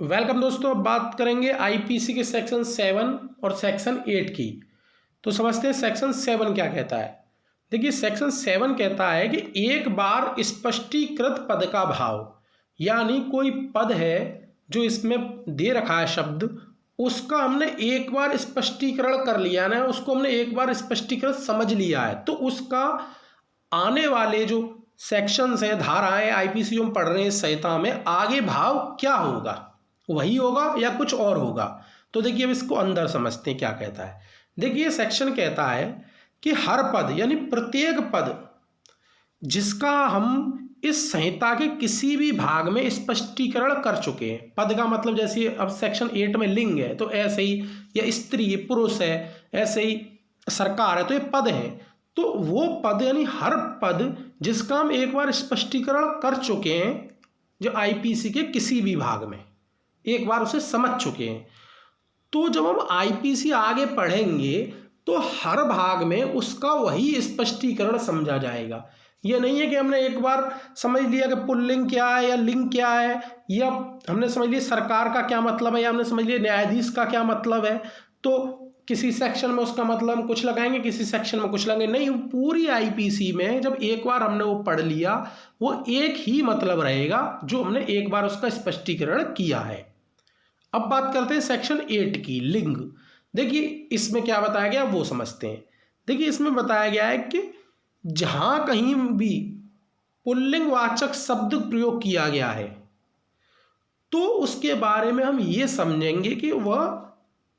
Welcome दोस्तों। अब बात करेंगे आईपीसी के सेक्शन 7 और सेक्शन 8 की। तो समझते हैं सेक्शन 7 क्या कहता है। देखिए सेक्शन 7 कहता है कि एक बार स्पष्टीकृत पद का भाव, यानी कोई पद है जो इसमें दे रखा है शब्द, उसका हमने एक बार स्पष्टीकरण कर लिया ना, उसको हमने एक बार स्पष्टीकृत समझ लिया है, तो उसका आने वाले जो सेक्शंस हैं, धाराएं आईपीसी जो हम पढ़ रहे हैं संहिता में, आगे भाव क्या होगा, वही होगा या कुछ और होगा। तो देखिए अब इसको अंदर समझते हैं क्या कहता है। देखिए सेक्शन कहता है कि हर पद यानी प्रत्येक पद जिसका हम इस संहिता के किसी भी भाग में स्पष्टीकरण कर चुके हैं, पद का मतलब जैसे अब सेक्शन 8 में लिंग है तो ऐसे ही, या स्त्री पुरुष है ऐसे ही, सरकार है तो ये पद है। तो वो पद यानी हर पद जिसका हम एक बार स्पष्टीकरण कर चुके हैं, जो आईपीसी के किसी भी भाग में एक बार उसे समझ चुके हैं, तो जब हम आईपीसी आगे पढ़ेंगे तो हर भाग में उसका वही स्पष्टीकरण समझा जाएगा। ये नहीं है कि हमने एक बार समझ लिया कि पुल्लिंग क्या है या लिंग क्या है, या हमने समझ लिया सरकार का क्या मतलब है, या हमने समझ लिया न्यायाधीश का क्या मतलब है, तो किसी सेक्शन में उसका मतलब हम कुछ लगाएंगे, किसी सेक्शन में कुछ लगाएंगे। नहीं, पूरी आईपीसी में जब एक बार हमने वो पढ़ लिया, वो एक ही मतलब रहेगा जो हमने एक बार उसका स्पष्टीकरण किया है। अब बात करते हैं सेक्शन 8 की, लिंग। देखिए इसमें क्या बताया गया वो समझते हैं। देखिए इसमें बताया गया है कि जहां कहीं भी पुल्लिंग वाचक शब्द प्रयोग किया गया है तो उसके बारे में हम ये समझेंगे कि वह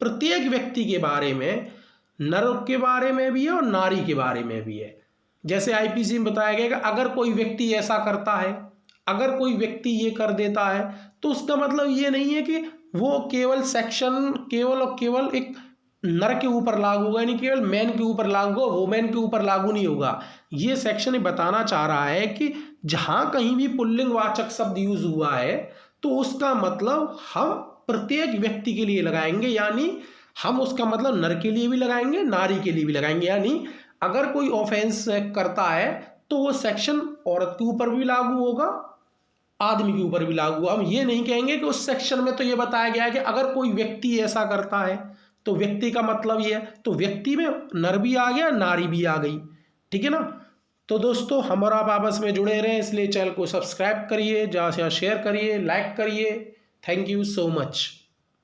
प्रत्येक व्यक्ति के बारे में, नर के बारे में भी है और नारी के बारे में भी है। जैसे आईपीसी में बताया गया कि अगर कोई व्यक्ति ऐसा करता है, अगर कोई व्यक्ति ये कर देता है, तो उसका मतलब ये नहीं है कि वो केवल सेक्शन केवल और केवल एक नर के ऊपर लागू होगा, यानी केवल मैन के ऊपर लागू होगा, वुमेन के ऊपर लागू नहीं होगा। ये सेक्शन बताना चाह रहा है कि जहां कहीं भी पुल्लिंग वाचक शब्द यूज हुआ है तो उसका मतलब हम प्रत्येक व्यक्ति के लिए लगाएंगे, यानी हम उसका मतलब नर के लिए भी लगाएंगे, नारी के लिए भी लगाएंगे। यानी अगर कोई ऑफेंस करता है तो वो सेक्शन औरत के ऊपर भी लागू होगा, आदमी के ऊपर भी लागू होगा। हम ये नहीं कहेंगे कि उस सेक्शन में तो ये बताया गया है कि अगर कोई व्यक्ति ऐसा करता है तो व्यक्ति का मतलब ये है, तो व्यक्ति में नर भी आ गया, नारी भी आ गई। ठीक है ना। तो दोस्तों हम और आप आपस में जुड़े रहें, इसलिए चैनल को सब्सक्राइब करिए, ज़्यादा से ज़्यादा शेयर करिए, लाइक करिए। Thank you so much.